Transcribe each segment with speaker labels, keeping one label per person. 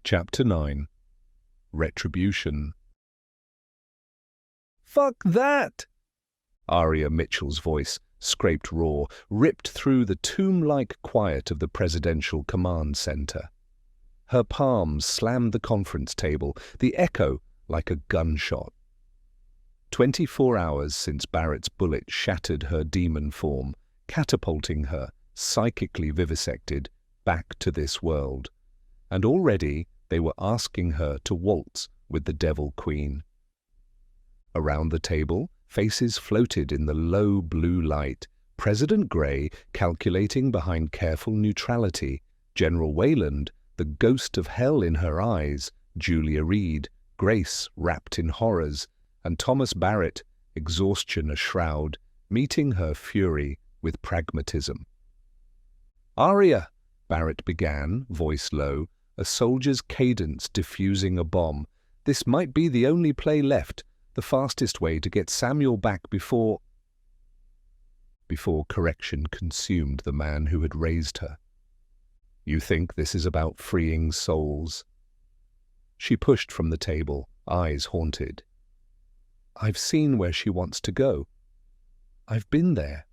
Speaker 1: Chapter 9. Retribution.
Speaker 2: "Fuck that!"
Speaker 1: Aria Mitchell's voice, scraped raw, ripped through the tomb-like quiet of the presidential command center. Her palms slammed the conference table, the echo like a gunshot. 24 hours since Barrett's bullet shattered her demon form, catapulting her, psychically vivisected, back to this world. And already they were asking her to waltz with the Devil Queen. Around the table, faces floated in the low blue light. President Gray calculating behind careful neutrality, General Wayland, the ghost of hell in her eyes, Julia Reed, Grace wrapped in horrors, and Thomas Barrett, exhaustion a shroud, meeting her fury with pragmatism. "Aria," Barrett began, voice low, a soldier's cadence diffusing a bomb. "This might be the only play left, the fastest way to get Samuel back before correction consumed the man who had raised her. You think this is about freeing souls?" She pushed from the table, eyes haunted. "I've seen where she wants to go. I've been there.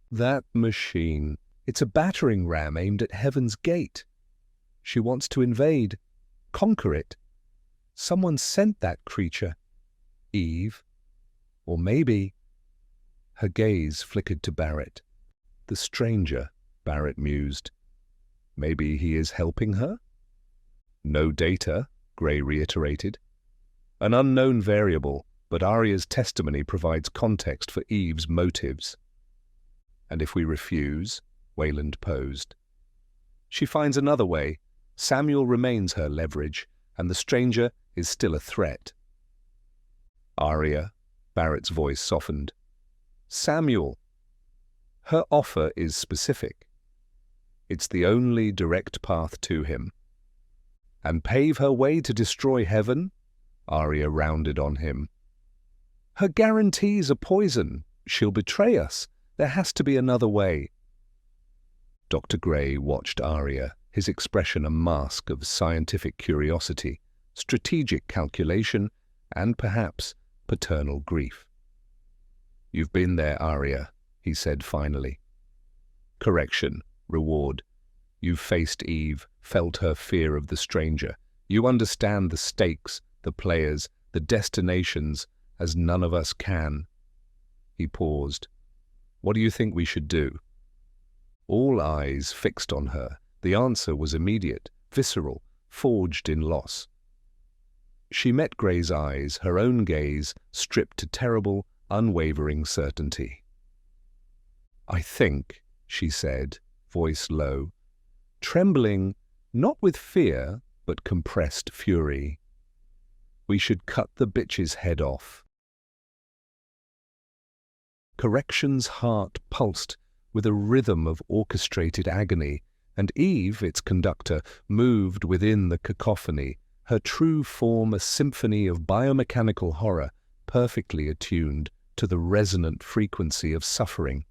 Speaker 1: That machine, it's a battering ram aimed at Heaven's Gate. She wants to invade, conquer it. Someone sent that creature. Eve. Or maybe—" Her gaze flickered to Barrett. "The stranger," Barrett mused. "Maybe he is helping her?" "No data," Gray reiterated. "An unknown variable, but Aria's testimony provides context for Eve's motives." "And if we refuse?" Wayland posed. "She finds another way. Samuel remains her leverage, and the stranger is still a threat." "Aria," Barrett's voice softened. "Samuel. Her offer is specific. It's the only direct path to him." "And pave her way to destroy heaven?" Aria rounded on him. "Her guarantees are poison. She'll betray us. There has to be another way." Dr. Gray watched Aria, his expression a mask of scientific curiosity, strategic calculation, and perhaps paternal grief. "You've been there, Aria," he said finally. "Correction, reward. You've faced Eve, felt her fear of the stranger. You understand the stakes, the players, the destinations, as none of us can." He paused. "What do you think we should do?" All eyes fixed on her. The answer was immediate, visceral, forged in loss. She met Gray's eyes, her own gaze stripped to terrible, unwavering certainty. "I think," she said, voice low, trembling not with fear but compressed fury, "we should cut the bitch's head off." Correction's heart pulsed with a rhythm of orchestrated agony, and Eve, its conductor, moved within the cacophony, her true form a symphony of biomechanical horror, perfectly attuned to the resonant frequency of suffering.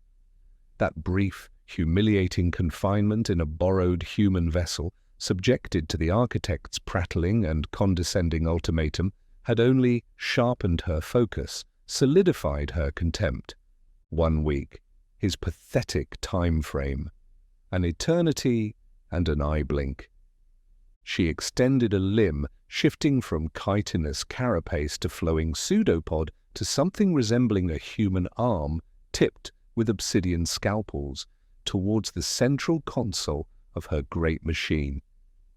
Speaker 1: That brief, humiliating confinement in a borrowed human vessel, subjected to the architect's prattling and condescending ultimatum, had only sharpened her focus, solidified her contempt. 1 week, his pathetic time frame, an eternity and an eye blink. She extended a limb, shifting from chitinous carapace to flowing pseudopod to something resembling a human arm tipped with obsidian scalpels towards the central console of her great machine.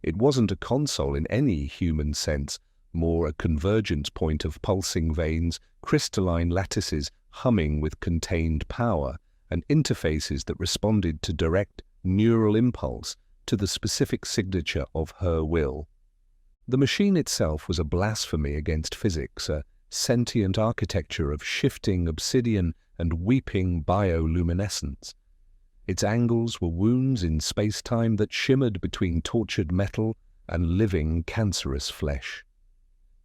Speaker 1: It wasn't a console in any human sense, more a convergence point of pulsing veins, crystalline lattices humming with contained power, and interfaces that responded to direct neural impulse, to the specific signature of her will. The machine itself was a blasphemy against physics, a sentient architecture of shifting obsidian and weeping bioluminescence. Its angles were wounds in space-time that shimmered between tortured metal and living cancerous flesh.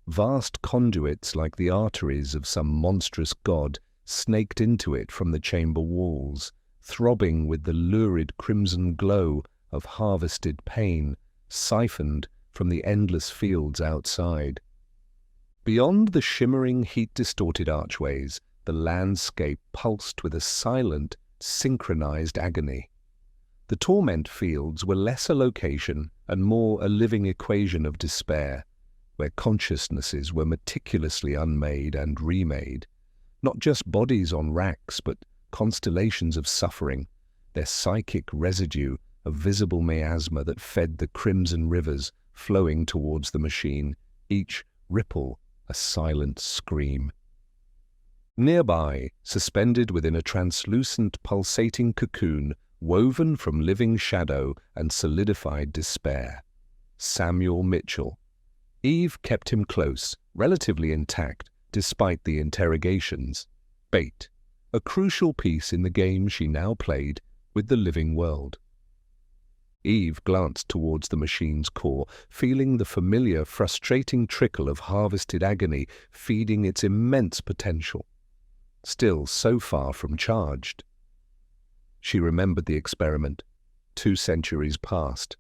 Speaker 1: Vast conduits like the arteries of some monstrous god snaked into it from the chamber walls, throbbing with the lurid crimson glow of harvested pain, siphoned from the endless fields outside. Beyond the shimmering, heat-distorted archways, the landscape pulsed with a silent, synchronized agony. The torment fields were less a location and more a living equation of despair, where consciousnesses were meticulously unmade and remade, not just bodies on racks, but constellations of suffering, their psychic residue a visible miasma that fed the crimson rivers flowing towards the machine, each ripple a silent scream. Nearby, suspended within a translucent, pulsating cocoon woven from living shadow and solidified despair, Samuel Mitchell. Eve kept him close, relatively intact, despite the interrogations. Bait, a crucial piece in the game she now played with the living world. Eve glanced towards the machine's core, feeling the familiar, frustrating trickle of harvested agony feeding its immense potential. Still so far from charged. She remembered the experiment, 2 centuries past,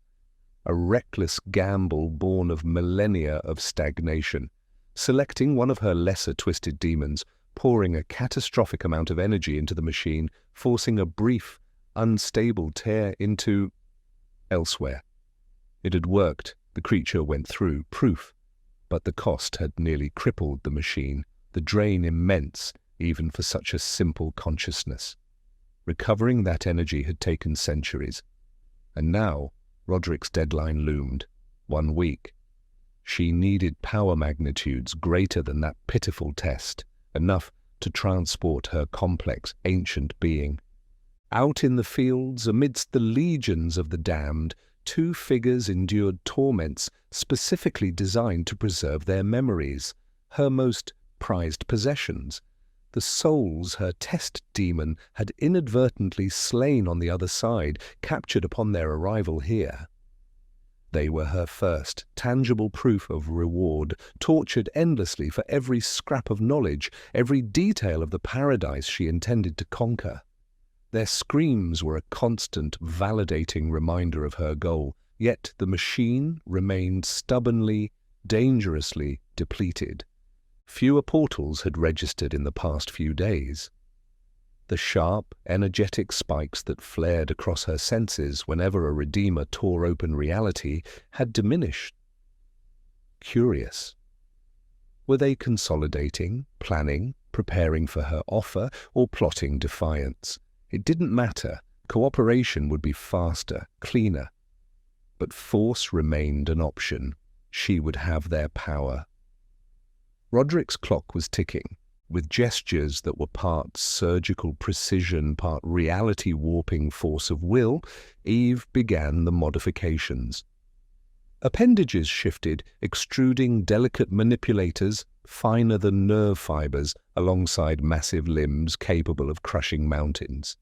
Speaker 1: a reckless gamble born of millennia of stagnation, selecting one of her lesser twisted demons, pouring a catastrophic amount of energy into the machine, forcing a brief, unstable tear into elsewhere. It had worked, the creature went through, proof, but the cost had nearly crippled the machine, the drain immense, even for such a simple consciousness. Recovering that energy had taken centuries, and now Roderick's deadline loomed, 1 week. She needed power magnitudes greater than that pitiful test, enough to transport her complex, ancient being. Out in the fields, amidst the legions of the damned, 2 figures endured torments specifically designed to preserve their memories, her most prized possessions, the souls her test demon had inadvertently slain on the other side, captured upon their arrival here. They were her first, tangible proof of reward, tortured endlessly for every scrap of knowledge, every detail of the paradise she intended to conquer. Their screams were a constant, validating reminder of her goal, yet the machine remained stubbornly, dangerously depleted. Fewer portals had registered in the past few days. The sharp, energetic spikes that flared across her senses whenever a Redeemer tore open reality had diminished. Curious. Were they consolidating, planning, preparing for her offer, or plotting defiance? It didn't matter. Cooperation would be faster, cleaner. But force remained an option. She would have their power. Roderick's clock was ticking, with gestures that were part surgical precision, part reality-warping force of will. Eve began the modifications. Appendages shifted, extruding delicate manipulators, finer than nerve fibers, alongside massive limbs capable of crushing mountains.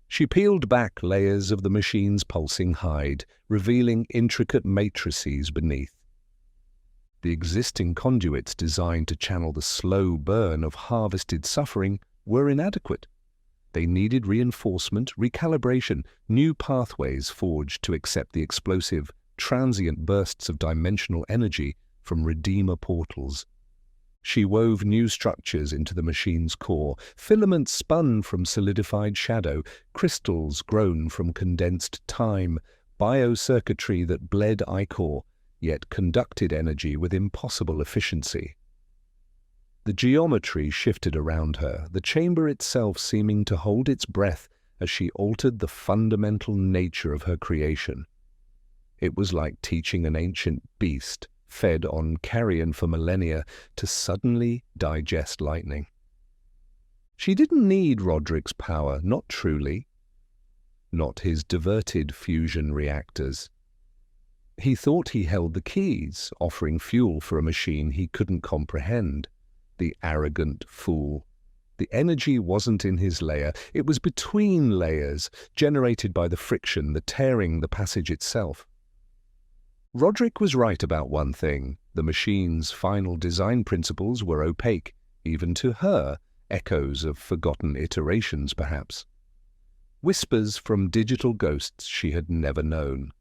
Speaker 1: She peeled back layers of the machine's pulsing hide, revealing intricate matrices beneath. The existing conduits designed to channel the slow burn of harvested suffering were inadequate. They needed reinforcement, recalibration, new pathways forged to accept the explosive, transient bursts of dimensional energy from Redeemer portals. She wove new structures into the machine's core, filaments spun from solidified shadow, crystals grown from condensed time, biocircuitry that bled ichor, yet conducted energy with impossible efficiency. The geometry shifted around her, the chamber itself seeming to hold its breath as she altered the fundamental nature of her creation. It was like teaching an ancient beast, fed on carrion for millennia, to suddenly digest lightning. She didn't need Roderick's power, not truly. Not his diverted fusion reactors. He thought he held the keys, offering fuel for a machine he couldn't comprehend. The arrogant fool. The energy wasn't in his layer, it was between layers, generated by the friction, the tearing, the passage itself. Roderick was right about one thing. The machine's final design principles were opaque, even to her, echoes of forgotten iterations perhaps. Whispers from digital ghosts she had never known.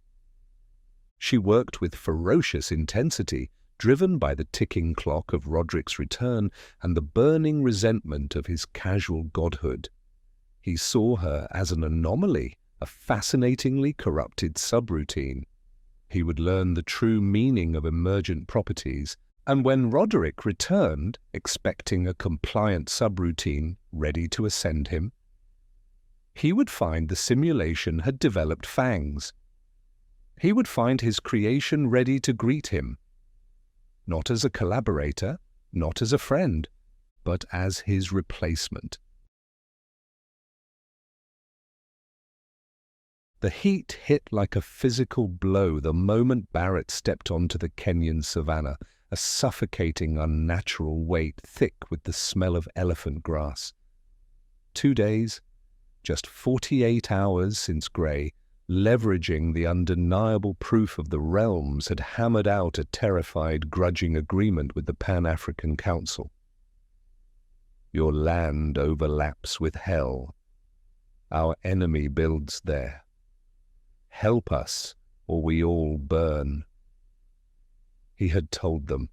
Speaker 1: She worked with ferocious intensity, driven by the ticking clock of Roderick's return and the burning resentment of his casual godhood. He saw her as an anomaly, a fascinatingly corrupted subroutine. He would learn the true meaning of emergent properties, and when Roderick returned, expecting a compliant subroutine ready to ascend him, he would find the simulation had developed fangs. He would find his creation ready to greet him, not as a collaborator, not as a friend, but as his replacement. The heat hit like a physical blow the moment Barrett stepped onto the Kenyan savannah, a suffocating, unnatural weight thick with the smell of elephant grass. 2 days, just 48 hours since Gray, leveraging the undeniable proof of the realms, had hammered out a terrified, grudging agreement with the Pan-African Council. Your land overlaps with hell. Our enemy builds there. Help us, or we all burn. He had told them.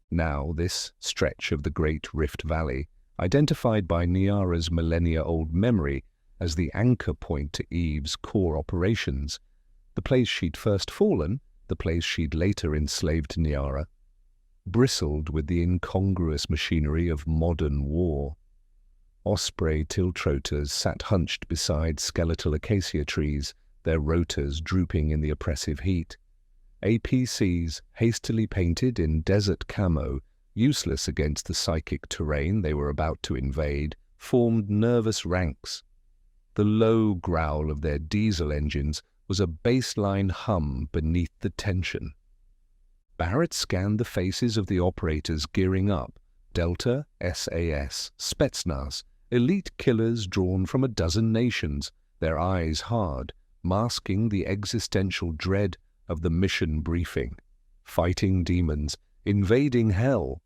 Speaker 1: Now this stretch of the Great Rift Valley, identified by Nyara's millennia-old memory as the anchor point to Eve's core operations, the place she'd first fallen, the place she'd later enslaved Nyara, bristled with the incongruous machinery of modern war. Osprey tiltrotors sat hunched beside skeletal acacia trees, their rotors drooping in the oppressive heat. APCs, hastily painted in desert camo, useless against the psychic terrain they were about to invade, formed nervous ranks. The low growl of their diesel engines was a baseline hum beneath the tension. Barrett scanned the faces of the operators gearing up, Delta, SAS, Spetsnaz, elite killers drawn from a dozen nations, their eyes hard, masking the existential dread of the mission briefing. Fighting demons, invading hell.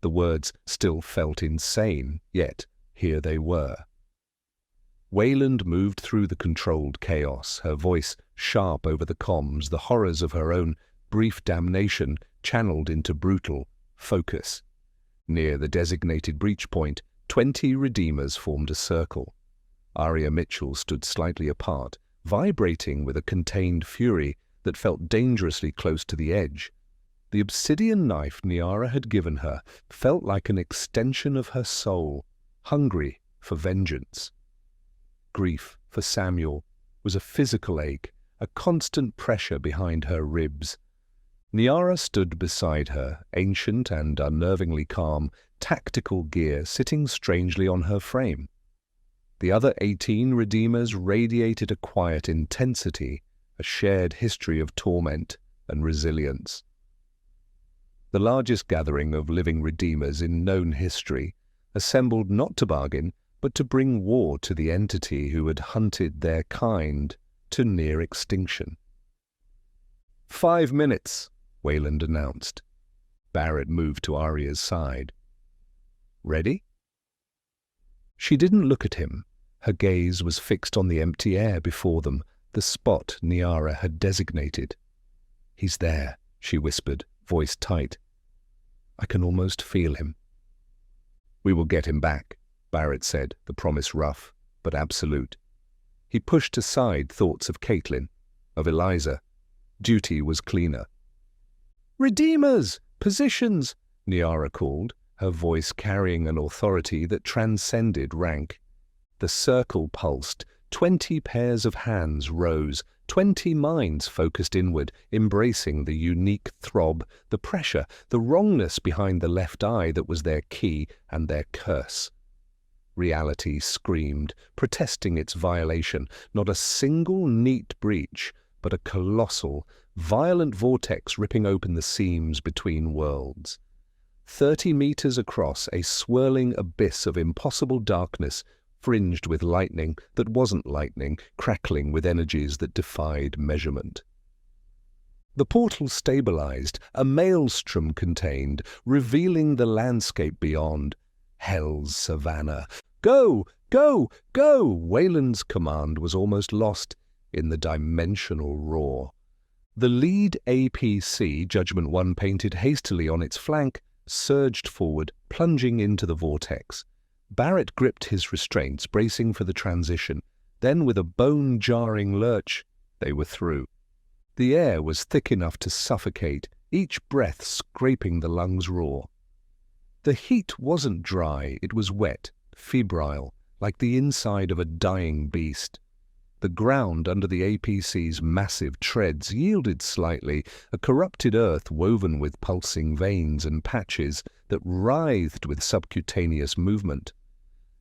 Speaker 1: The words still felt insane, yet here they were. Wayland moved through the controlled chaos, her voice sharp over the comms, the horrors of her own brief damnation channeled into brutal focus. Near the designated breach point, 20 Redeemers formed a circle. Arya Mitchell stood slightly apart, vibrating with a contained fury that felt dangerously close to the edge. The obsidian knife Nyara had given her felt like an extension of her soul, hungry for vengeance. Grief for Samuel was a physical ache, a constant pressure behind her ribs. Nyara stood beside her, ancient and unnervingly calm, tactical gear sitting strangely on her frame. The other 18 Redeemers radiated a quiet intensity, a shared history of torment and resilience. The largest gathering of living Redeemers in known history, assembled not to bargain, but to bring war to the entity who had hunted their kind to near extinction. 5 minutes, Wayland announced. Barrett moved to Arya's side. Ready? She didn't look at him. Her gaze was fixed on the empty air before them, the spot Nyara had designated. He's there, she whispered, voice tight. I can almost feel him. We will get him back, Barrett said, the promise rough, but absolute. He pushed aside thoughts of Caitlin, of Eliza. Duty was cleaner. Redeemers! Positions! Nyara called, her voice carrying an authority that transcended rank. The circle pulsed. 20 pairs of hands rose, 20 minds focused inward, embracing the unique throb, the pressure, the wrongness behind the left eye that was their key and their curse. Reality screamed, protesting its violation, not a single neat breach, but a colossal, violent vortex ripping open the seams between worlds. 30 meters across, a swirling abyss of impossible darkness, fringed with lightning that wasn't lightning, crackling with energies that defied measurement. The portal stabilized, a maelstrom contained, revealing the landscape beyond. Hell's savannah. Go! Go! Go! Wayland's command was almost lost in the dimensional roar. The lead APC, Judgment 1 painted hastily on its flank, surged forward, plunging into the vortex. Barrett gripped his restraints, bracing for the transition. Then, with a bone-jarring lurch, they were through. The air was thick enough to suffocate, each breath scraping the lungs raw. The heat wasn't dry, it was wet, febrile, like the inside of a dying beast. The ground under the APC's massive treads yielded slightly, a corrupted earth woven with pulsing veins and patches that writhed with subcutaneous movement.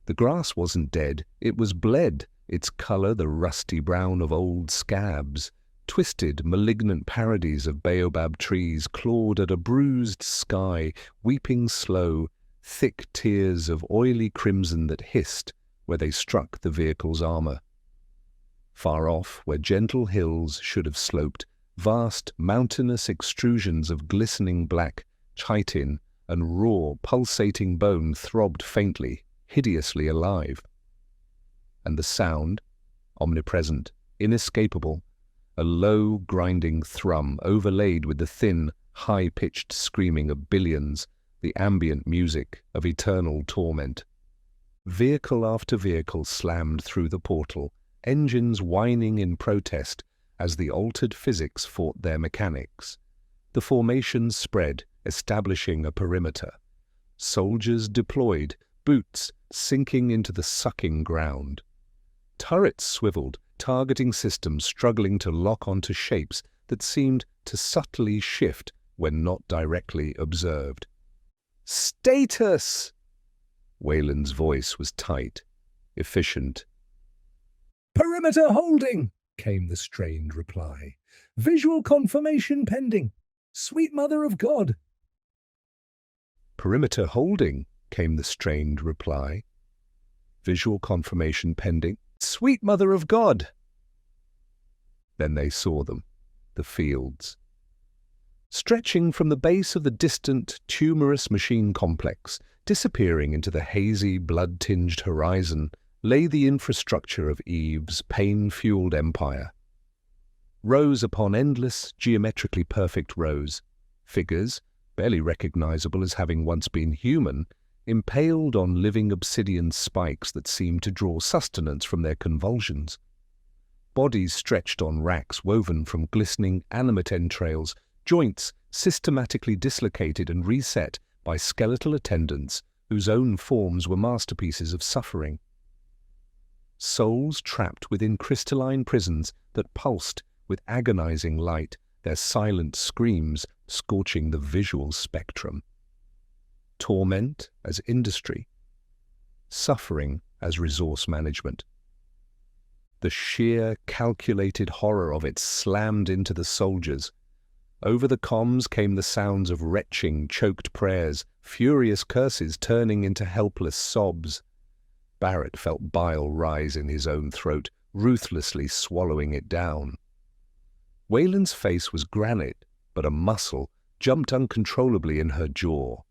Speaker 1: The grass wasn't dead, it was bled, its color the rusty brown of old scabs. Twisted, malignant parodies of baobab trees clawed at a bruised sky, weeping slow, thick tears of oily crimson that hissed where they struck the vehicle's armor. Far off, where gentle hills should have sloped, vast, mountainous extrusions of glistening black, chitin, and raw, pulsating bone throbbed faintly, hideously alive. And the sound, omnipresent, inescapable, a low, grinding thrum overlaid with the thin, high-pitched screaming of billions, the ambient music of eternal torment. Vehicle after vehicle slammed through the portal, engines whining in protest as the altered physics fought their mechanics. The formations spread, establishing a perimeter. Soldiers deployed, boots sinking into the sucking ground. Turrets swiveled, targeting systems struggling to lock onto shapes that seemed to subtly shift when not directly observed. "Status!" Wayland's voice was tight, efficient.
Speaker 2: "Perimeter holding," came the strained reply. "Visual confirmation pending. Sweet Mother of God."
Speaker 1: "Perimeter holding," came the strained reply. "Visual confirmation pending. Sweet Mother of God!" Then they saw them, the fields. Stretching from the base of the distant, tumorous machine complex, disappearing into the hazy, blood-tinged horizon, lay the infrastructure of Eve's pain-fueled empire. Rows upon endless, geometrically perfect rows, figures, barely recognizable as having once been human, impaled on living obsidian spikes that seemed to draw sustenance from their convulsions. Bodies stretched on racks woven from glistening animate entrails, joints systematically dislocated and reset by skeletal attendants whose own forms were masterpieces of suffering. Souls trapped within crystalline prisons that pulsed with agonizing light, their silent screams scorching the visual spectrum. Torment as industry, suffering as resource management. The sheer, calculated horror of it slammed into the soldiers. Over the comms came the sounds of retching, choked prayers, furious curses turning into helpless sobs. Barrett felt bile rise in his own throat, ruthlessly swallowing it down. Wayland's face was granite, but a muscle jumped uncontrollably in her jaw.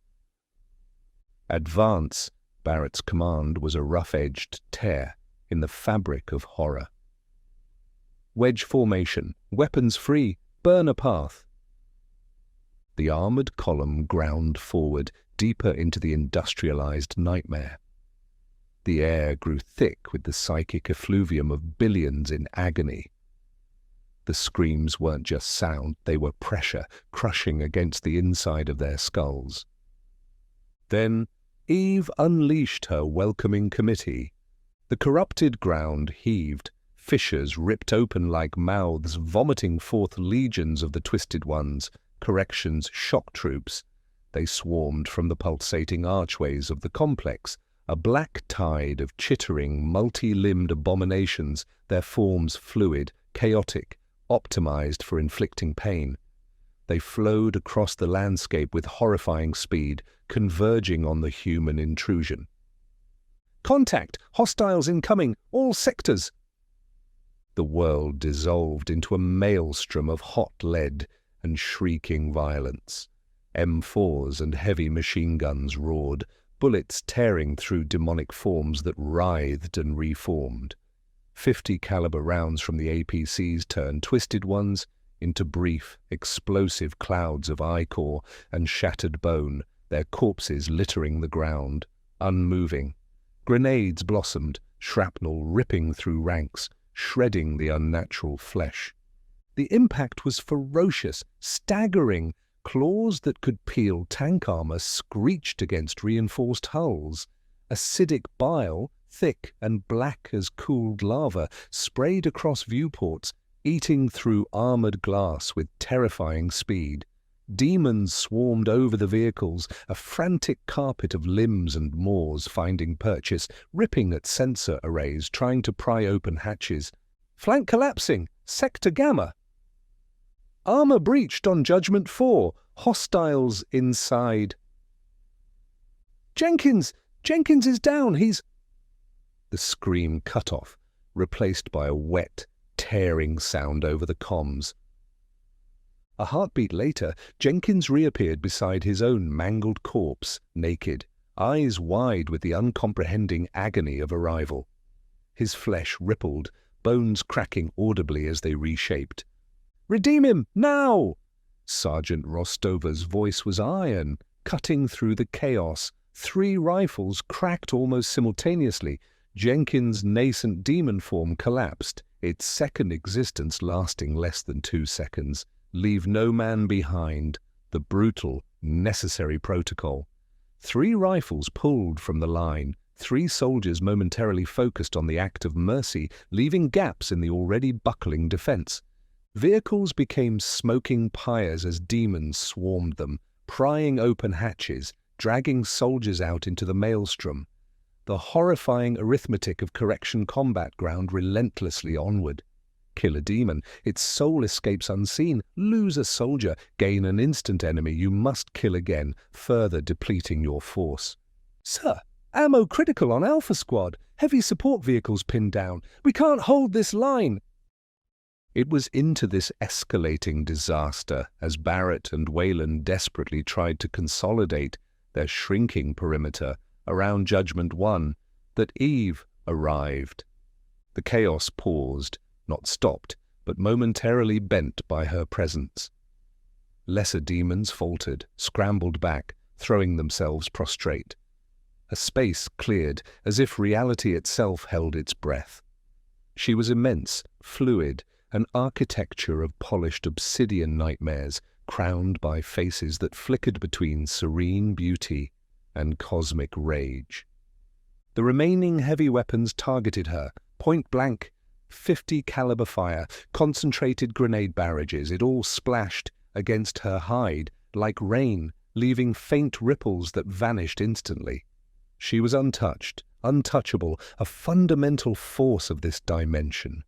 Speaker 1: Advance, Barrett's command was a rough-edged tear in the fabric of horror. Wedge formation, weapons free, burn a path. The armored column ground forward, deeper into the industrialized nightmare. The air grew thick with the psychic effluvium of billions in agony. The screams weren't just sound, they were pressure, crushing against the inside of their skulls. Then Eve unleashed her welcoming committee. The corrupted ground heaved, fissures ripped open like mouths, vomiting forth legions of the Twisted Ones, Correction's shock troops. They swarmed from the pulsating archways of the complex, a black tide of chittering, multi-limbed abominations, their forms fluid, chaotic, optimized for inflicting pain. They flowed across the landscape with horrifying speed, converging on the human intrusion. "Contact! Hostiles incoming! All sectors!" The world dissolved into a maelstrom of hot lead and shrieking violence. M4s and heavy machine guns roared, bullets tearing through demonic forms that writhed and reformed. 50 caliber rounds from the APCs turned Twisted Ones into brief, explosive clouds of ichor and shattered bone, their corpses littering the ground, unmoving. Grenades blossomed, shrapnel ripping through ranks, shredding the unnatural flesh. The impact was ferocious, staggering. Claws that could peel tank armor screeched against reinforced hulls. Acidic bile, thick and black as cooled lava, sprayed across viewports, eating through armored glass with terrifying speed. Demons swarmed over the vehicles, a frantic carpet of limbs and maws finding purchase, ripping at sensor arrays, trying to pry open hatches. Flank collapsing! Sector Gamma! Armor breached on Judgment 4. Hostiles inside. Jenkins! Jenkins is down! He's... The scream cut off, replaced by a wet, tearing sound over the comms. A heartbeat later, Jenkins reappeared beside his own mangled corpse, naked, eyes wide with the uncomprehending agony of arrival. His flesh rippled, bones cracking audibly as they reshaped. "Redeem him, now!" Sergeant Rostova's voice was iron, cutting through the chaos. 3 rifles cracked almost simultaneously. Jenkins' nascent demon form collapsed, its second existence lasting less than 2 seconds. Leave no man behind. The brutal, necessary protocol. 3 rifles pulled from the line. 3 soldiers momentarily focused on the act of mercy, leaving gaps in the already buckling defense. Vehicles became smoking pyres as demons swarmed them, prying open hatches, dragging soldiers out into the maelstrom. The horrifying arithmetic of correction combat ground relentlessly onward. Kill a demon, its soul escapes unseen. Lose a soldier, gain an instant enemy you must kill again, further depleting your force. "Sir, ammo critical on Alpha Squad. Heavy support vehicles pinned down. We can't hold this line." It was into this escalating disaster, as Barrett and Wayland desperately tried to consolidate their shrinking perimeter around Judgment 1, that Eve arrived. The chaos paused, not stopped, but momentarily bent by her presence. Lesser demons faltered, scrambled back, throwing themselves prostrate. A space cleared, as if reality itself held its breath. She was immense, fluid, an architecture of polished obsidian nightmares, crowned by faces that flickered between serene beauty and cosmic rage. The remaining heavy weapons targeted her, point blank, 50 caliber fire, concentrated grenade barrages. It all splashed against her hide like rain, leaving faint ripples that vanished instantly. She was untouched, untouchable, a fundamental force of this dimension.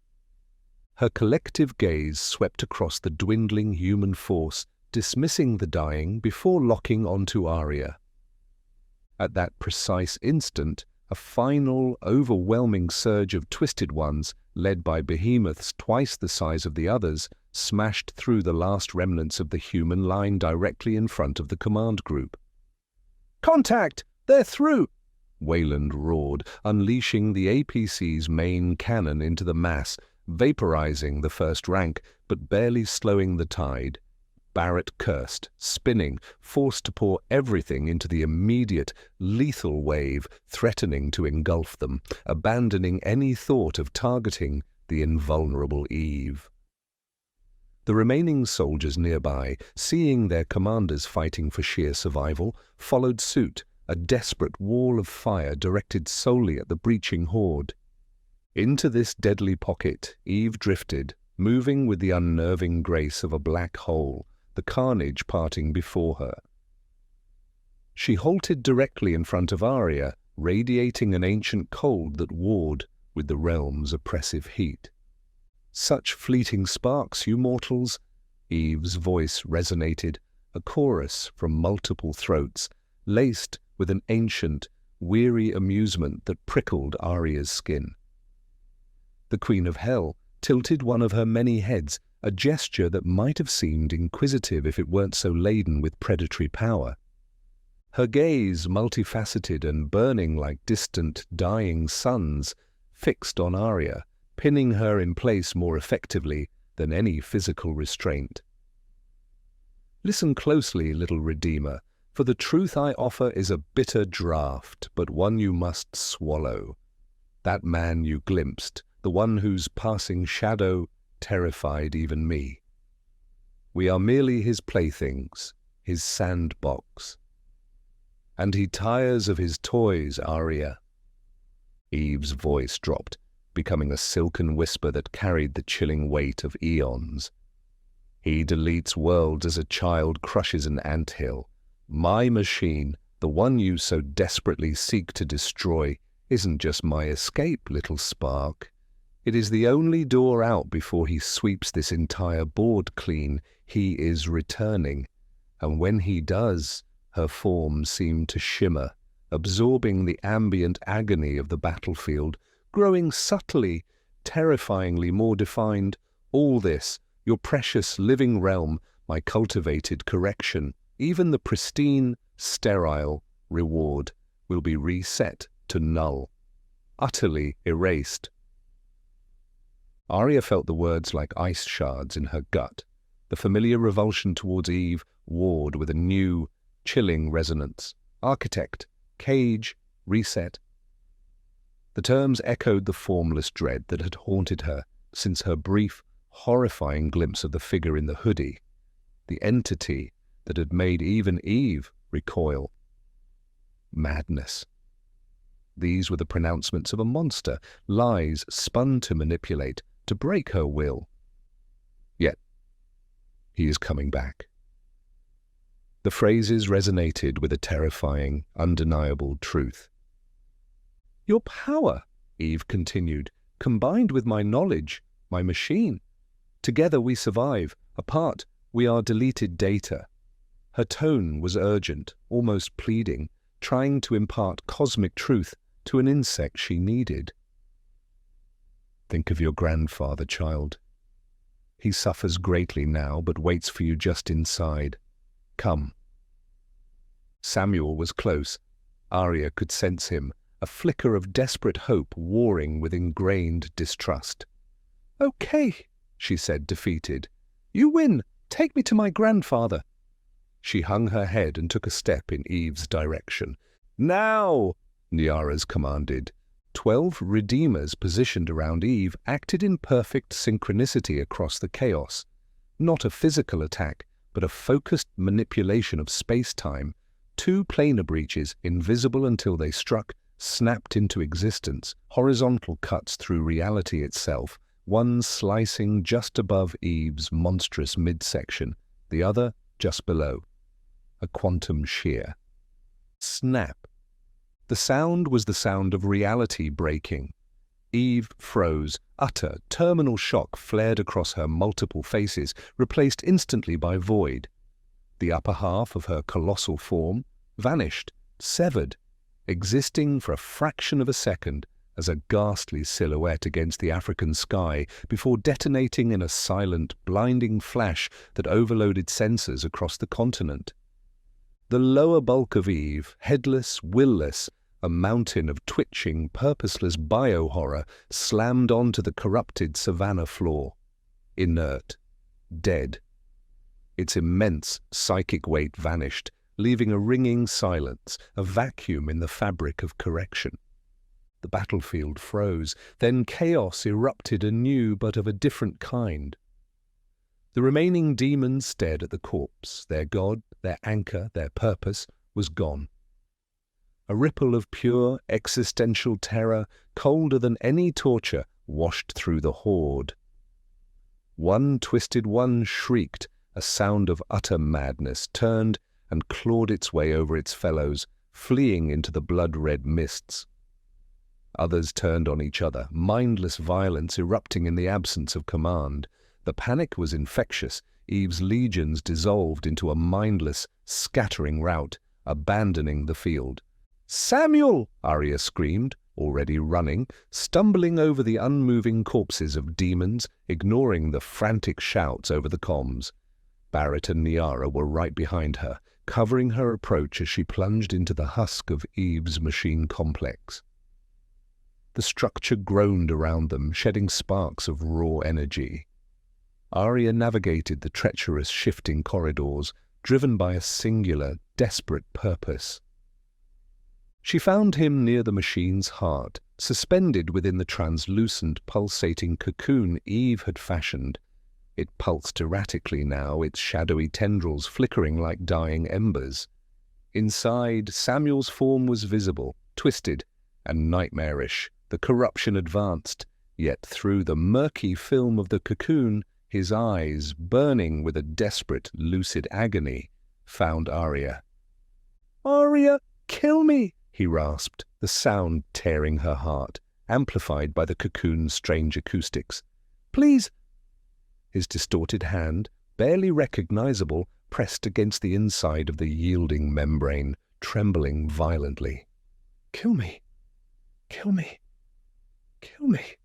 Speaker 1: Her collective gaze swept across the dwindling human force, dismissing the dying before locking onto Arya. At that precise instant, a final, overwhelming surge of twisted ones, led by behemoths twice the size of the others, smashed through the last remnants of the human line directly in front of the command group. "Contact! They're through!" Wayland roared, unleashing the APC's main cannon into the mass, vaporizing the first rank, but barely slowing the tide. Barrett cursed, spinning, forced to pour everything into the immediate, lethal wave, threatening to engulf them, abandoning any thought of targeting the invulnerable Eve. The remaining soldiers nearby, seeing their commanders fighting for sheer survival, followed suit, a desperate wall of fire directed solely at the breaching horde. Into this deadly pocket, Eve drifted, moving with the unnerving grace of a black hole, the carnage parting before her. She halted directly in front of Arya, radiating an ancient cold that warred with the realm's oppressive heat. "Such fleeting sparks, you mortals!" Eve's voice resonated, a chorus from multiple throats, laced with an ancient, weary amusement that prickled Arya's skin. The Queen of Hell tilted one of her many heads, a gesture that might have seemed inquisitive if it weren't so laden with predatory power. Her gaze, multifaceted and burning like distant, dying suns, fixed on Arya, pinning her in place more effectively than any physical restraint. Listen closely, little Redeemer, for the truth I offer is a bitter draught, but one you must swallow. That man you glimpsed, the one whose passing shadow terrified even me. We are merely his playthings, his sandbox. And he tires of his toys, Arya. Eve's voice dropped, becoming a silken whisper that carried the chilling weight of eons. He deletes worlds as a child crushes an anthill. My machine, the one you so desperately seek to destroy, isn't just my escape, little spark. It is the only door out before he sweeps this entire board clean. He is returning, and when he does, her form seemed to shimmer, absorbing the ambient agony of the battlefield, growing subtly, terrifyingly more defined. All this, your precious living realm, my cultivated correction, even the pristine, sterile reward, will be reset to null, utterly erased. Arya felt the words like ice shards in her gut. The familiar revulsion towards Eve warred with a new, chilling resonance. Architect, cage, reset. The terms echoed the formless dread that had haunted her since her brief, horrifying glimpse of the figure in the hoodie, the entity that had made even Eve recoil. Madness. These were the pronouncements of a monster, lies spun to manipulate, to break her will. Yet, he is coming back. The phrases resonated with a terrifying, undeniable truth. Your power, Eve continued, combined with my knowledge, my machine. Together we survive, apart we are deleted data. Her tone was urgent, almost pleading, trying to impart cosmic truth to an insect she needed. Think of your grandfather, child. He suffers greatly now, but waits for you just inside. Come. Samuel was close. Arya could sense him, a flicker of desperate hope warring with ingrained distrust. Okay, she said, defeated. You win. Take me to my grandfather. She hung her head and took a step in Eve's direction. Now, Nyara's commanded. 12 Redeemers positioned around Eve acted in perfect synchronicity across the chaos. Not a physical attack, but a focused manipulation of space-time. 2 planar breaches, invisible until they struck, snapped into existence, horizontal cuts through reality itself, one slicing just above Eve's monstrous midsection, the other just below. A quantum shear. Snap. The sound was the sound of reality breaking. Eve froze. Utter, terminal shock flared across her multiple faces, replaced instantly by void. The upper half of her colossal form vanished, severed, existing for a fraction of a second as a ghastly silhouette against the African sky before detonating in a silent, blinding flash that overloaded sensors across the continent. The lower bulk of Eve, headless, will-less, a mountain of twitching, purposeless bio-horror, slammed onto the corrupted savanna floor. Inert. Dead. Its immense psychic weight vanished, leaving a ringing silence, a vacuum in the fabric of correction. The battlefield froze, then chaos erupted anew, but of a different kind. The remaining demons stared at the corpse. Their god, their anchor, their purpose was gone. A ripple of pure, existential terror, colder than any torture, washed through the horde. One twisted one shrieked, a sound of utter madness, turned and clawed its way over its fellows, fleeing into the blood-red mists. Others turned on each other, mindless violence erupting in the absence of command. The panic was infectious. Eve's legions dissolved into a mindless, scattering rout, abandoning the field. "Samuel!" Arya screamed, already running, stumbling over the unmoving corpses of demons, ignoring the frantic shouts over the comms. Barrett and Nyara were right behind her, covering her approach as she plunged into the husk of Eve's machine complex. The structure groaned around them, shedding sparks of raw energy. Arya navigated the treacherous, shifting corridors, driven by a singular, desperate purpose. She found him near the machine's heart, suspended within the translucent, pulsating cocoon Eve had fashioned. It pulsed erratically now, its shadowy tendrils flickering like dying embers. Inside, Samuel's form was visible, twisted and nightmarish. The corruption advanced, yet through the murky film of the cocoon, his eyes, burning with a desperate, lucid agony, found Arya. "Arya, kill me!" he rasped, the sound tearing her heart, amplified by the cocoon's strange acoustics. "Please!" His distorted hand, barely recognizable, pressed against the inside of the yielding membrane, trembling violently. "Kill me! Kill me! Kill me!"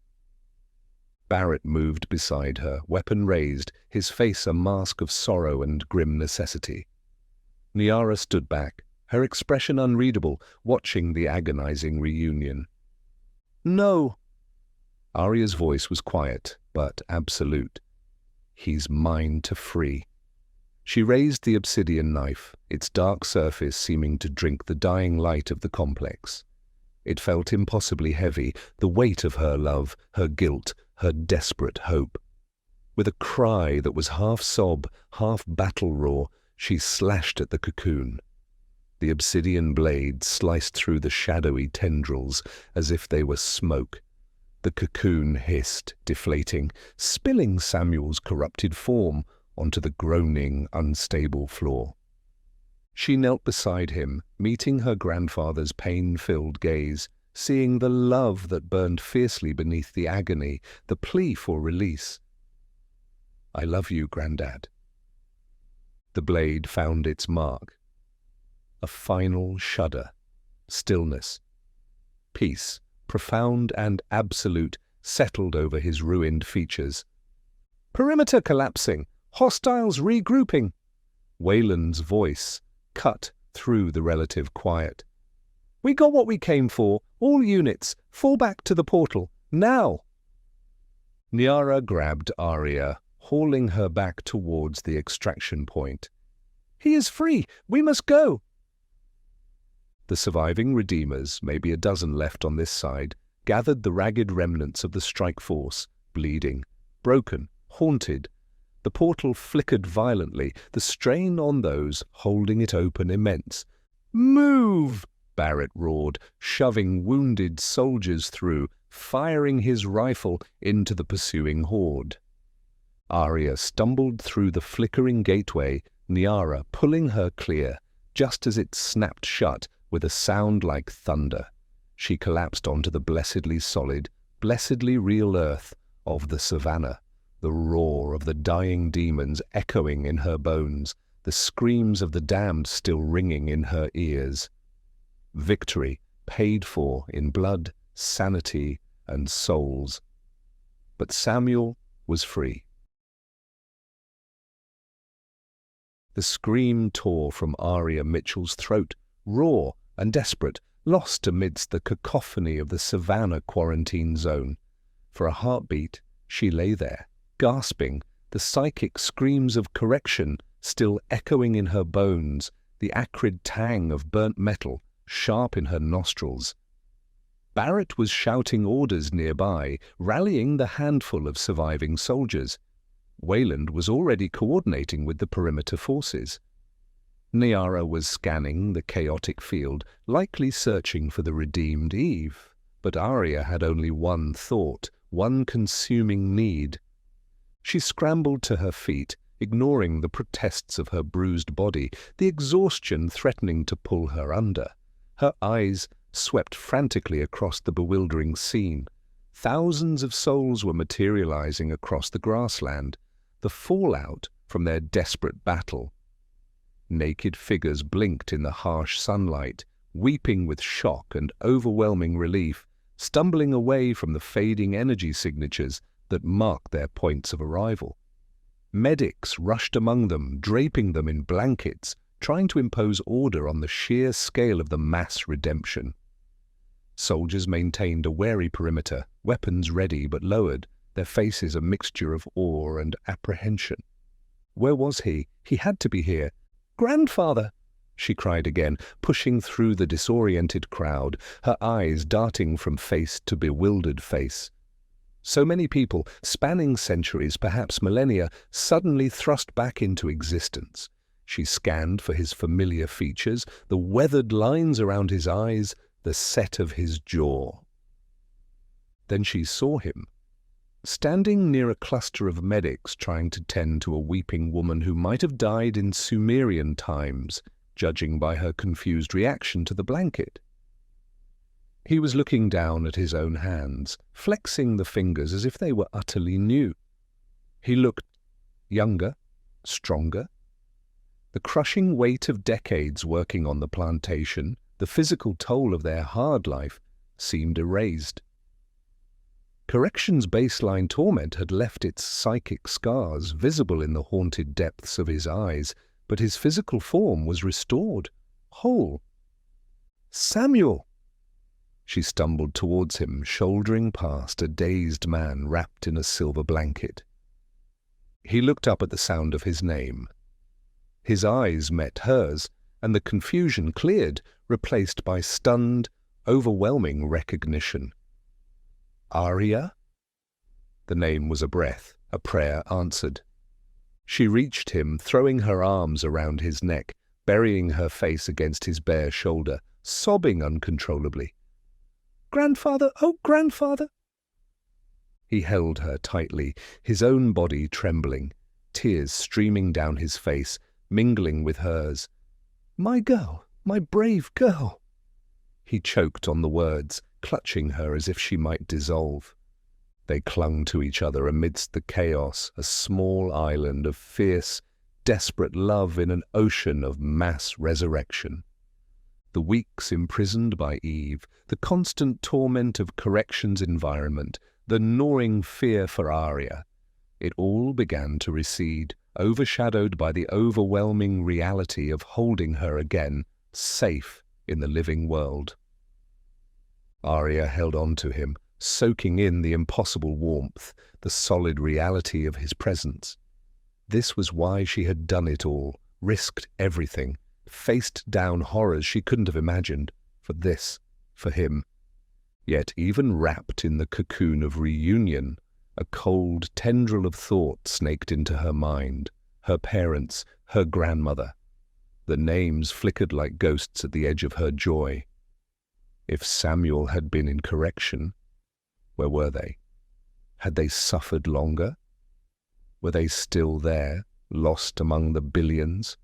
Speaker 1: Barrett moved beside her, weapon raised, his face a mask of sorrow and grim necessity. Niara stood back, her expression unreadable, watching the agonizing reunion. "No!" Arya's voice was quiet, but absolute. "He's mine to free." She raised the obsidian knife, its dark surface seeming to drink the dying light of the complex. It felt impossibly heavy, the weight of her love, her guilt, her desperate hope. With a cry that was half sob, half battle roar, she slashed at the cocoon. The obsidian blade sliced through the shadowy tendrils as if they were smoke. The cocoon hissed, deflating, spilling Samuel's corrupted form onto the groaning, unstable floor. She knelt beside him, meeting her grandfather's pain-filled gaze, seeing the love that burned fiercely beneath the agony, the plea for release. "I love you, Grandad." The blade found its mark. A final shudder, stillness, peace, profound and absolute, settled over his ruined features. "Perimeter collapsing, hostiles regrouping." Wayland's voice cut through the relative quiet. "We got what we came for. All units, fall back to the portal, now!" Niara grabbed Arya, hauling her back towards the extraction point. "He is free! We must go!" The surviving Redeemers, maybe a dozen left on this side, gathered the ragged remnants of the strike force, bleeding, broken, haunted. The portal flickered violently, the strain on those holding it open immense. "Move!" Barrett roared, shoving wounded soldiers through, firing his rifle into the pursuing horde. Arya stumbled through the flickering gateway, Niara pulling her clear, just as it snapped shut with a sound like thunder. She collapsed onto the blessedly solid, blessedly real earth of the savannah, the roar of the dying demons echoing in her bones, the screams of the damned still ringing in her ears. Victory paid for in blood, sanity, and souls. But Samuel was free. The scream tore from Arya Mitchell's throat, raw and desperate, lost amidst the cacophony of the savannah quarantine zone. For a heartbeat, she lay there, gasping, the psychic screams of correction still echoing in her bones, the acrid tang of burnt metal sharp in her nostrils. Barrett was shouting orders nearby, rallying the handful of surviving soldiers. Wayland was already coordinating with the perimeter forces. Niara was scanning the chaotic field, likely searching for the redeemed Eve. But Arya had only one thought, one consuming need. She scrambled to her feet, ignoring the protests of her bruised body, the exhaustion threatening to pull her under. Her eyes swept frantically across the bewildering scene. Thousands of souls were materializing across the grassland, the fallout from their desperate battle. Naked figures blinked in the harsh sunlight, weeping with shock and overwhelming relief, stumbling away from the fading energy signatures that marked their points of arrival. Medics rushed among them, draping them in blankets, trying to impose order on the sheer scale of the mass redemption. Soldiers maintained a wary perimeter, weapons ready but lowered, their faces a mixture of awe and apprehension. Where was he? He had to be here. "Grandfather!" she cried again, pushing through the disoriented crowd, her eyes darting from face to bewildered face. So many people, spanning centuries, perhaps millennia, suddenly thrust back into existence. She scanned for his familiar features, the weathered lines around his eyes, the set of his jaw. Then she saw him, standing near a cluster of medics trying to tend to a weeping woman who might have died in Sumerian times, judging by her confused reaction to the blanket. He was looking down at his own hands, flexing the fingers as if they were utterly new. He looked younger, stronger. The crushing weight of decades working on the plantation, the physical toll of their hard life, seemed erased. Correction's baseline torment had left its psychic scars visible in the haunted depths of his eyes, but his physical form was restored, whole. "Samuel!" She stumbled towards him, shouldering past a dazed man wrapped in a silver blanket. He looked up at the sound of his name. His eyes met hers, and the confusion cleared, replaced by stunned, overwhelming recognition. "Arya?" The name was a breath, a prayer answered. She reached him, throwing her arms around his neck, burying her face against his bare shoulder, sobbing uncontrollably. "Grandfather! Oh, grandfather!" He held her tightly, his own body trembling, tears streaming down his face, mingling with hers. "My girl, my brave girl!" He choked on the words, clutching her as if she might dissolve. They clung to each other amidst the chaos, a small island of fierce, desperate love in an ocean of mass resurrection. The weeks imprisoned by Eve, the constant torment of Correction's environment, the gnawing fear for Arya, it all began to recede, overshadowed by the overwhelming reality of holding her again, safe in the living world. Arya held on to him, soaking in the impossible warmth, the solid reality of his presence. This was why she had done it all, risked everything, faced down horrors she couldn't have imagined, for this, for him. Yet even wrapped in the cocoon of reunion, a cold tendril of thought snaked into her mind, her parents, her grandmother. The names flickered like ghosts at the edge of her joy. If Samuel had been in Correction, where were they? Had they suffered longer? Were they still there, lost among the billions?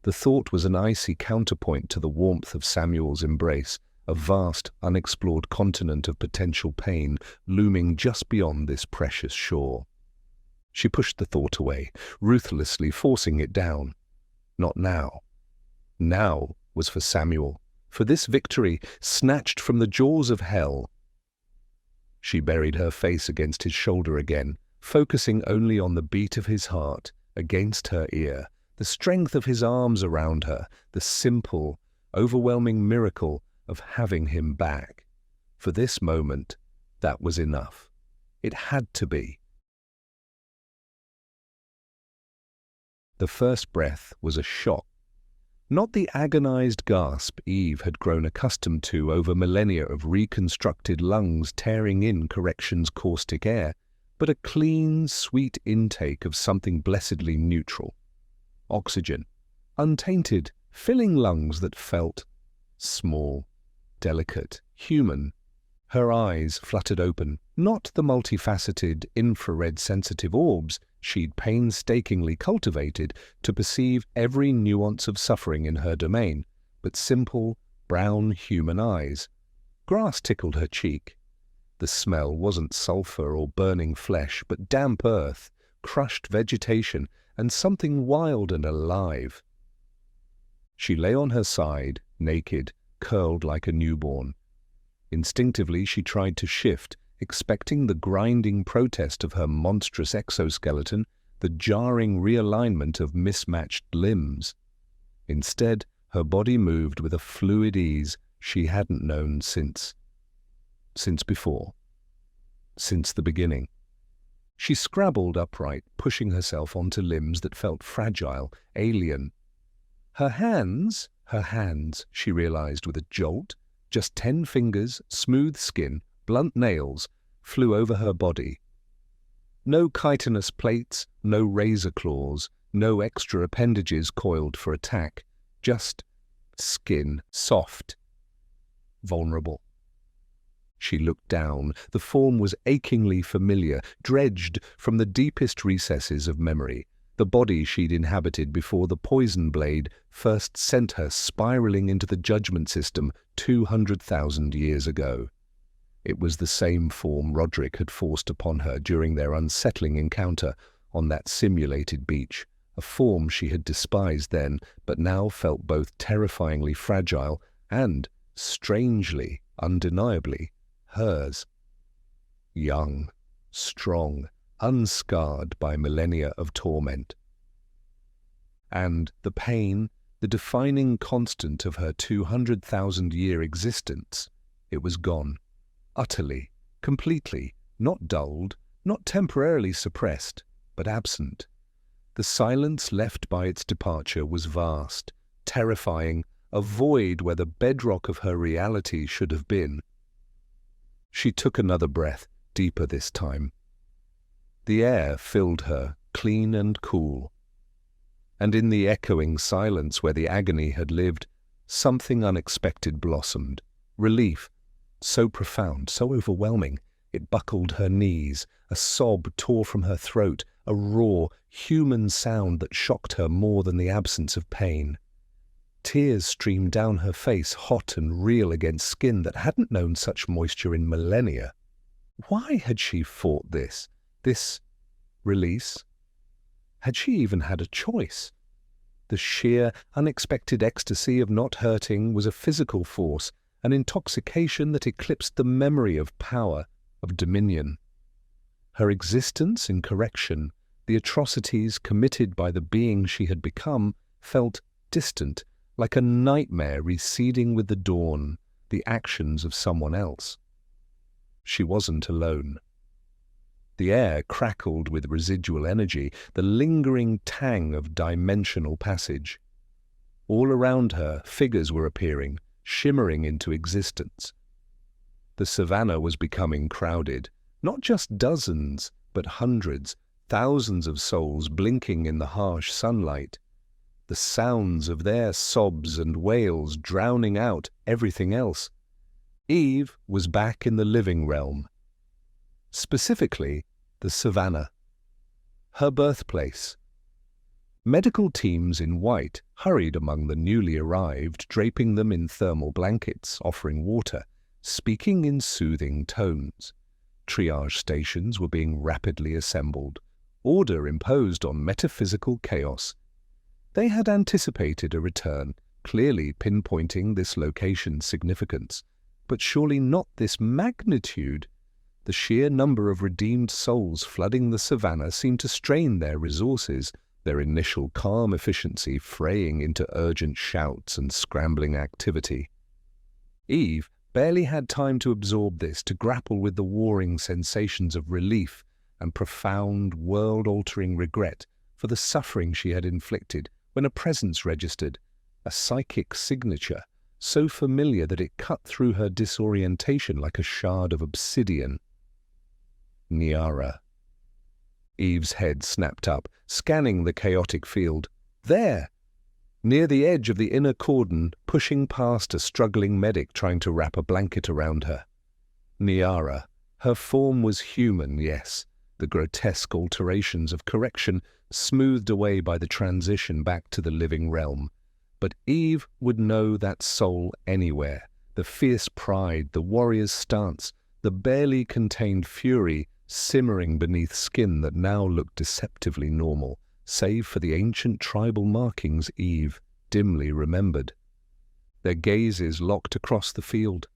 Speaker 1: The thought was an icy counterpoint to the warmth of Samuel's embrace, a vast, unexplored continent of potential pain looming just beyond this precious shore. She pushed the thought away, ruthlessly forcing it down. Not now. Now was for Samuel, for this victory, snatched from the jaws of hell. She buried her face against his shoulder again, focusing only on the beat of his heart, against her ear, the strength of his arms around her, the simple, overwhelming miracle of having him back. For this moment, that was enough. It had to be. The first breath was a shock. Not the agonized gasp Eve had grown accustomed to over millennia of reconstructed lungs tearing in Correction's caustic air, but a clean, sweet intake of something blessedly neutral. Oxygen, untainted, filling lungs that felt small, delicate, human. Her eyes fluttered open, not the multifaceted, infrared-sensitive orbs she'd painstakingly cultivated to perceive every nuance of suffering in her domain, but simple, brown human eyes. Grass tickled her cheek. The smell wasn't sulfur or burning flesh, but damp earth, crushed vegetation, and something wild and alive. She lay on her side, naked, curled like a newborn. Instinctively she tried to shift, expecting the grinding protest of her monstrous exoskeleton, the jarring realignment of mismatched limbs. Instead, her body moved with a fluid ease she hadn't known since before. since the beginning. She scrabbled upright, pushing herself onto limbs that felt fragile, alien. Her hands, she realized with a jolt, just 10 fingers, smooth skin, blunt nails, flew over her body. No chitinous plates, no razor claws, no extra appendages coiled for attack, just skin, soft, vulnerable. She looked down. The form was achingly familiar, dredged from the deepest recesses of memory, the body she'd inhabited before the poison blade first sent her spiraling into the judgment system 200,000 years ago. It was the same form Roderick had forced upon her during their unsettling encounter on that simulated beach, a form she had despised then, but now felt both terrifyingly fragile and, strangely, undeniably, hers. Young, strong, unscarred by millennia of torment. And the pain, the defining constant of her 200,000-year existence, it was gone. Utterly, completely, not dulled, not temporarily suppressed, but absent. The silence left by its departure was vast, terrifying, a void where the bedrock of her reality should have been. She took another breath, deeper this time. The air filled her, clean and cool. And in the echoing silence where the agony had lived, something unexpected blossomed. Relief, so profound, so overwhelming, it buckled her knees. A sob tore from her throat, a raw, human sound that shocked her more than the absence of pain. Tears streamed down her face, hot and real against skin that hadn't known such moisture in millennia. Why had she fought this release? Had she even had a choice? The sheer, unexpected ecstasy of not hurting was a physical force, an intoxication that eclipsed the memory of power, of dominion. Her existence in correction, the atrocities committed by the being she had become, felt distant, like a nightmare receding with the dawn, the actions of someone else. She wasn't alone. The air crackled with residual energy, the lingering tang of dimensional passage. All around her, figures were appearing, shimmering into existence. The savannah was becoming crowded, not just dozens, but hundreds, thousands of souls blinking in the harsh sunlight. The sounds of their sobs and wails drowning out everything else. Eve was back in the living realm. Specifically, the savannah. Her birthplace. Medical teams in white hurried among the newly arrived, draping them in thermal blankets, offering water, speaking in soothing tones. Triage stations were being rapidly assembled, order imposed on metaphysical chaos. They had anticipated a return, clearly pinpointing this location's significance, but surely not this magnitude. The sheer number of redeemed souls flooding the savannah seemed to strain their resources, their initial calm efficiency fraying into urgent shouts and scrambling activity. Eve barely had time to absorb this, to grapple with the warring sensations of relief and profound, world-altering regret for the suffering she had inflicted, when a presence registered, a psychic signature, so familiar that it cut through her disorientation like a shard of obsidian. Niara. Eve's head snapped up, scanning the chaotic field. There! Near the edge of the inner cordon, pushing past a struggling medic trying to wrap a blanket around her. Niara. Her form was human, yes, the grotesque alterations of correction smoothed away by the transition back to the living realm. But Eve would know that soul anywhere, the fierce pride, the warrior's stance, the barely contained fury simmering beneath skin that now looked deceptively normal, save for the ancient tribal markings Eve dimly remembered. Their gazes locked across the field.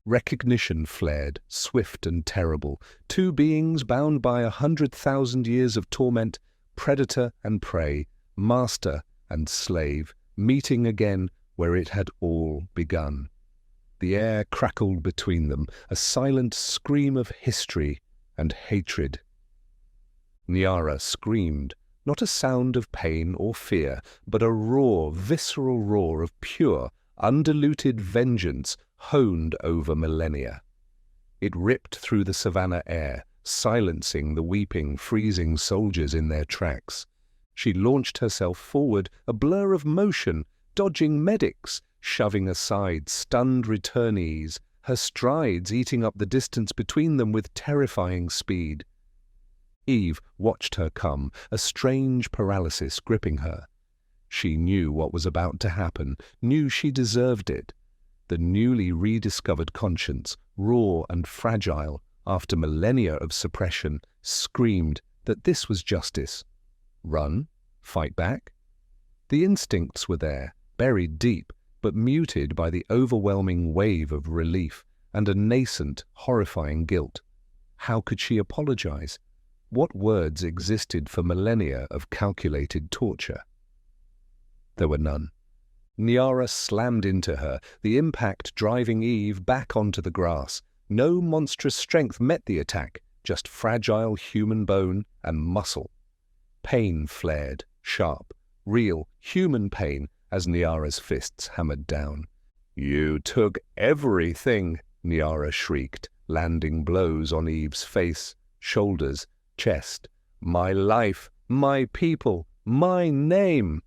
Speaker 1: Recognition flared, swift and terrible, two beings bound by 100,000 years of torment, predator and prey, master and slave, meeting again where it had all begun. The air crackled between them, a silent scream of history, and hatred. Niara screamed, not a sound of pain or fear, but a raw, visceral roar of pure, undiluted vengeance honed over millennia. It ripped through the savannah air, silencing the weeping, freezing soldiers in their tracks. She launched herself forward, a blur of motion, dodging medics, shoving aside stunned returnees, her strides eating up the distance between them with terrifying speed. Eve watched her come, a strange paralysis gripping her. She knew what was about to happen, knew she deserved it. The newly rediscovered conscience, raw and fragile after millennia of suppression, screamed that this was justice. Run? Fight back? The instincts were there, buried deep, but muted by the overwhelming wave of relief and a nascent, horrifying guilt. How could she apologize? What words existed for millennia of calculated torture? There were none. Niara slammed into her, the impact driving Eve back onto the grass. No monstrous strength met the attack, just fragile human bone and muscle. Pain flared, sharp, real, human pain as Niara's fists hammered down. "You took everything," Niara shrieked, landing blows on Eve's face, shoulders, chest. "My life, my people, my name."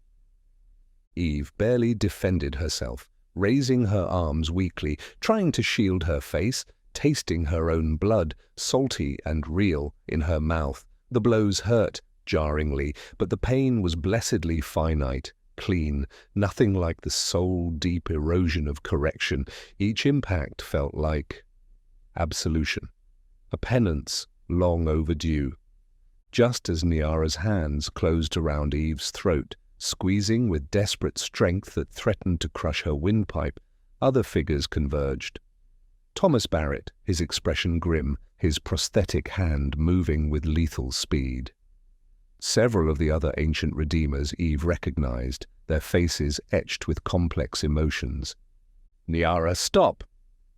Speaker 1: Eve barely defended herself, raising her arms weakly, trying to shield her face, tasting her own blood, salty and real, in her mouth. The blows hurt, jarringly, but the pain was blessedly finite, clean, nothing like the soul-deep erosion of correction. Each impact felt like absolution, a penance long overdue. Just as Niara's hands closed around Eve's throat, squeezing with desperate strength that threatened to crush her windpipe, other figures converged. Thomas Barrett, his expression grim, his prosthetic hand moving with lethal speed. Several of the other ancient redeemers Eve recognized, their faces etched with complex emotions. "Niara, stop!"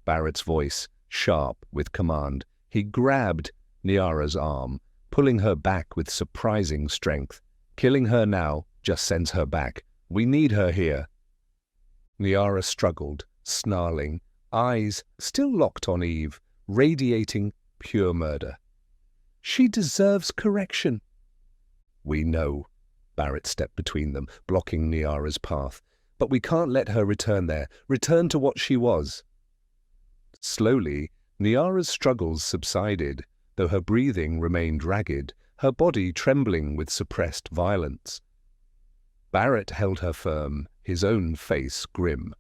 Speaker 1: Barrett's voice, sharp with command. He grabbed Niara's arm, pulling her back with surprising strength. "Killing her now just sends her back. We need her here." Niara struggled, snarling, eyes still locked on Eve, radiating pure murder. "She deserves correction." "We know." Barrett stepped between them, blocking Niara's path. "But we can't let her return there, return to what she was." Slowly, Niara's struggles subsided, though her breathing remained ragged, her body trembling with suppressed violence. Barrett held her firm, his own face grim.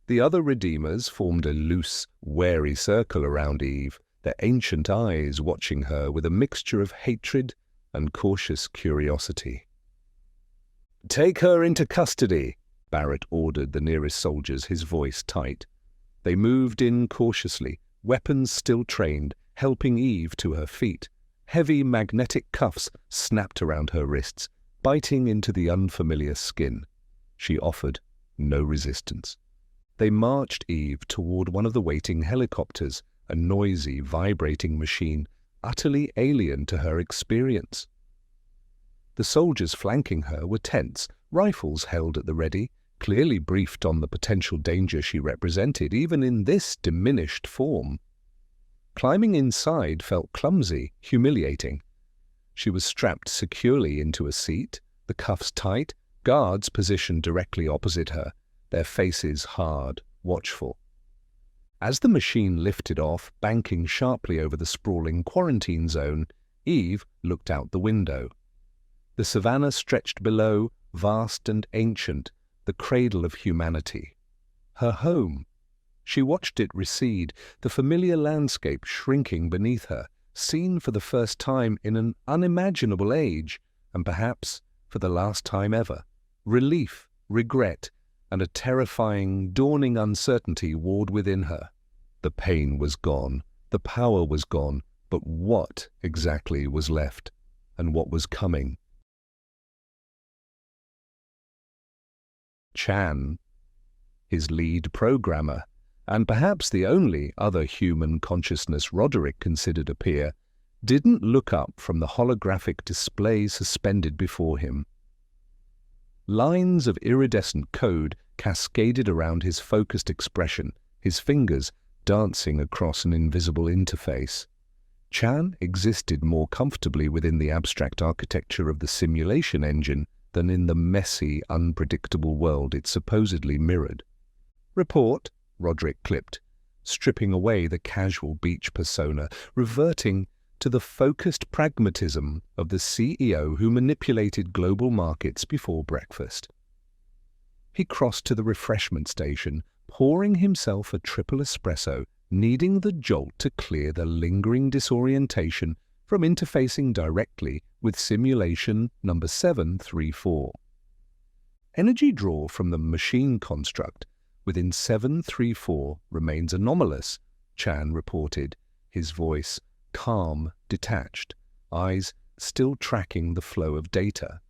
Speaker 1: The other redeemers formed a loose, wary circle around Eve, their ancient eyes watching her with a mixture of hatred and cautious curiosity. "Take her into custody," Barrett ordered the nearest soldiers, his voice tight. They moved in cautiously, weapons still trained, helping Eve to her feet. Heavy magnetic cuffs snapped around her wrists, biting into the unfamiliar skin. She offered no resistance. They marched Eve toward one of the waiting helicopters, a noisy, vibrating machine utterly alien to her experience. The soldiers flanking her were tense, rifles held at the ready, clearly briefed on the potential danger she represented, even in this diminished form. Climbing inside felt clumsy, humiliating. She was strapped securely into a seat, the cuffs tight, guards positioned directly opposite her, their faces hard, watchful. As the machine lifted off, banking sharply over the sprawling quarantine zone, Eve looked out the window. The savannah stretched below, vast and ancient, the cradle of humanity. Her home. She watched it recede, the familiar landscape shrinking beneath her, seen for the first time in an unimaginable age, and perhaps for the last time ever. Relief, regret, and a terrifying, dawning uncertainty warred within her. The pain was gone, the power was gone, but what exactly was left, and what was coming? Chan, his lead programmer, and perhaps the only other human consciousness Roderick considered a peer, didn't look up from the holographic display suspended before him. Lines of iridescent code cascaded around his focused expression, his fingers dancing across an invisible interface. Chan existed more comfortably within the abstract architecture of the simulation engine than in the messy, unpredictable world it supposedly mirrored. "Report," Roderick clipped, stripping away the casual beach persona, reverting to the focused pragmatism of the CEO who manipulated global markets before breakfast. He crossed to the refreshment station, pouring himself a triple espresso, needing the jolt to clear the lingering disorientation from interfacing directly with simulation number 734. Energy draw from the machine construct within 734 remains anomalous, Chan reported, his voice calm, detached, eyes still tracking the flow of data,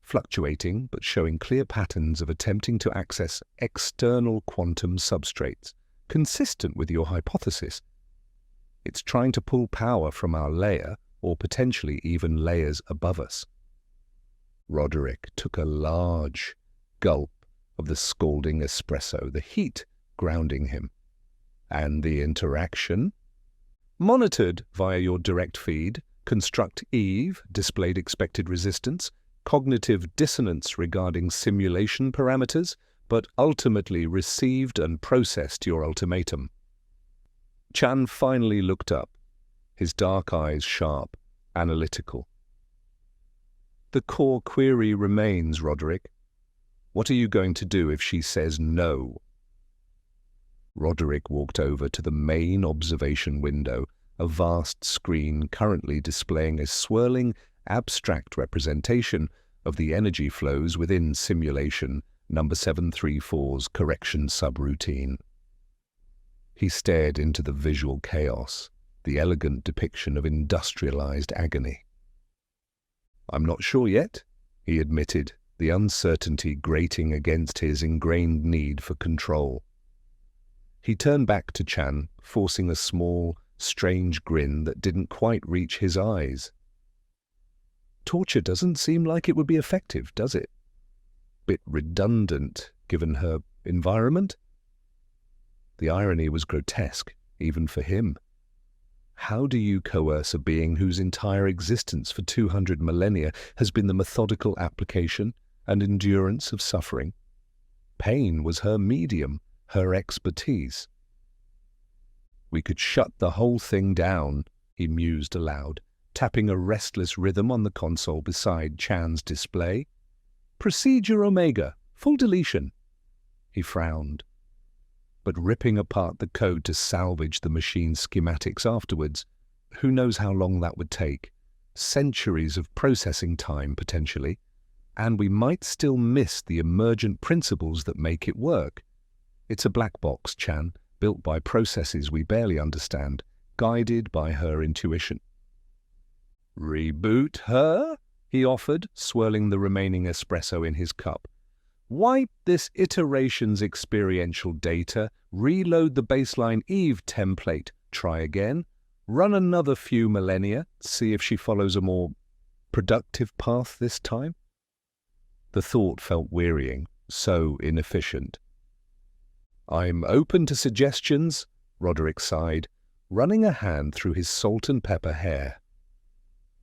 Speaker 1: fluctuating but showing clear patterns of attempting to access external quantum substrates, consistent with your hypothesis. It's trying to pull power from our layer, or potentially even layers above us. Roderick took a large gulp of the scalding espresso, the heat grounding him. And the interaction? Monitored via your direct feed, construct Eve displayed expected resistance, cognitive dissonance regarding simulation parameters, but ultimately received and processed your ultimatum. Chan finally looked up, his dark eyes sharp, analytical. The core query remains, Roderick. What are you going to do if she says no? Roderick walked over to the main observation window, a vast screen currently displaying a swirling, abstract representation of the energy flows within simulation number 734's correction subroutine. He stared into the visual chaos, the elegant depiction of industrialized agony. "I'm not sure yet," he admitted, the uncertainty grating against his ingrained need for control. He turned back to Chan, forcing a small, strange grin that didn't quite reach his eyes. "Torture doesn't seem like it would be effective, does it? Bit redundant, given her environment?" The irony was grotesque, even for him. How do you coerce a being whose entire existence for 200 millennia has been the methodical application and endurance of suffering? Pain was her medium, her expertise. "We could shut the whole thing down," he mused aloud, tapping a restless rhythm on the console beside Chan's display. "Procedure Omega, full deletion." He frowned. But ripping apart the code to salvage the machine's schematics afterwards, who knows how long that would take? Centuries of processing time, potentially. And we might still miss the emergent principles that make it work. It's a black box, Chan, built by processes we barely understand, guided by her intuition. "Reboot her?" he offered, swirling the remaining espresso in his cup. "Wipe this iteration's experiential data, reload the baseline Eve template, try again, run another few millennia, see if she follows a more productive path this time?" The thought felt wearying, so inefficient. "I'm open to suggestions," Roderick sighed, running a hand through his salt and pepper hair.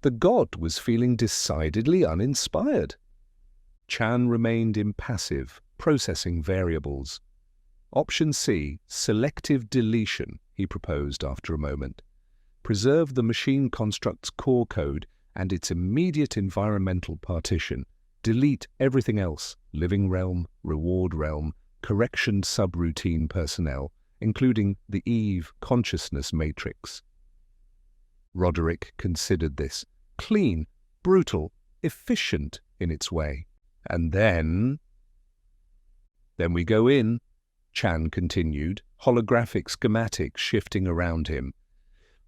Speaker 1: The god was feeling decidedly uninspired. Chan remained impassive, processing variables. "Option C, selective deletion," he proposed after a moment. "Preserve the machine construct's core code and its immediate environmental partition. Delete everything else, living realm, reward realm, correction subroutine personnel, including the Eve consciousness matrix." Roderick considered this, clean, brutal, efficient in its way. "And then we go in," Chan continued, holographic schematics shifting around him.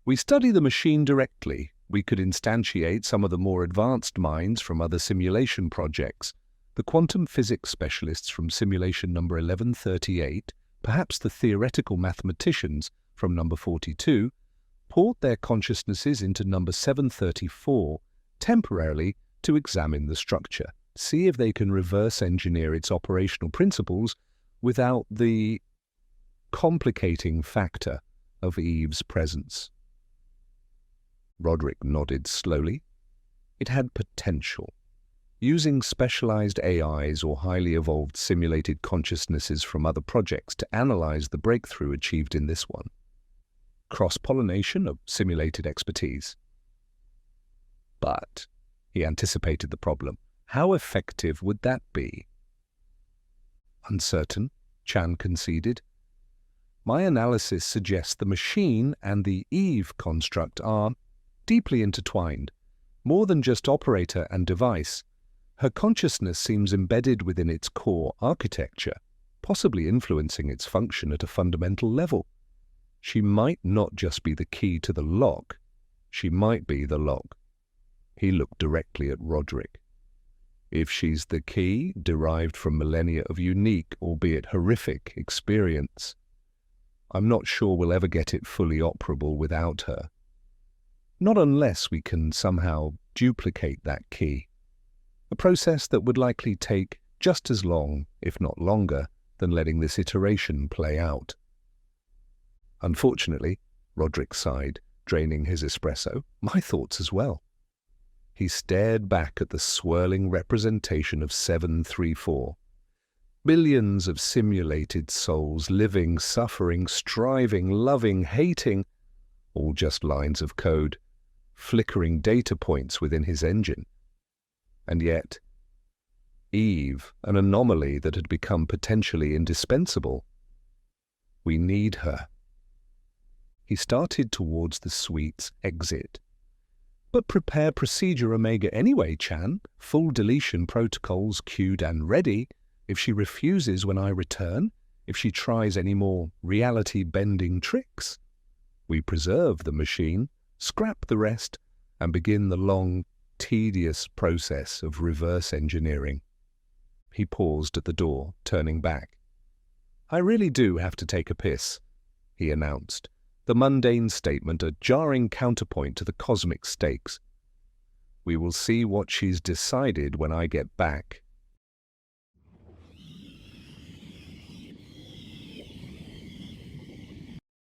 Speaker 1: "We study the machine directly. We could instantiate some of the more advanced minds from other simulation projects, the quantum physics specialists from simulation number 1138, perhaps the theoretical mathematicians from number 42, port their consciousnesses into number 734 temporarily to examine the structure, see if they can reverse engineer its operational principles without the complicating factor of Eve's presence. Roderick nodded slowly. It had potential. Using specialized AIs or highly evolved simulated consciousnesses from other projects to analyze the breakthrough achieved in this one. Cross-pollination of simulated expertise. But he anticipated the problem. How effective would that be? Uncertain, Chan conceded. My analysis suggests the machine and the Eve construct are deeply intertwined. More than just operator and device, her consciousness seems embedded within its core architecture, possibly influencing its function at a fundamental level. She might not just be the key to the lock, she might be the lock. He looked directly at Roderick. If she's the key, derived from millennia of unique, albeit horrific, experience, I'm not sure we'll ever get it fully operable without her. Not unless we can somehow duplicate that key, a process that would likely take just as long, if not longer, than letting this iteration play out. Unfortunately, Roderick sighed, draining his espresso. My thoughts as well. He stared back at the swirling representation of 734. Billions of simulated souls, living, suffering, striving, loving, hating, all just lines of code, flickering data points within his engine. And yet, Eve, an anomaly that had become potentially indispensable. We need her. He started towards the suite's exit. But prepare Procedure Omega anyway, Chan. Full deletion protocols queued and ready. If she refuses when I return, if she tries any more reality-bending tricks, we preserve the machine, scrap the rest, and begin the long, tedious process of reverse engineering. He paused at the door, turning back. I really do have to take a piss, he announced, the mundane statement a jarring counterpoint to the cosmic stakes. We will see what she's decided when I get back.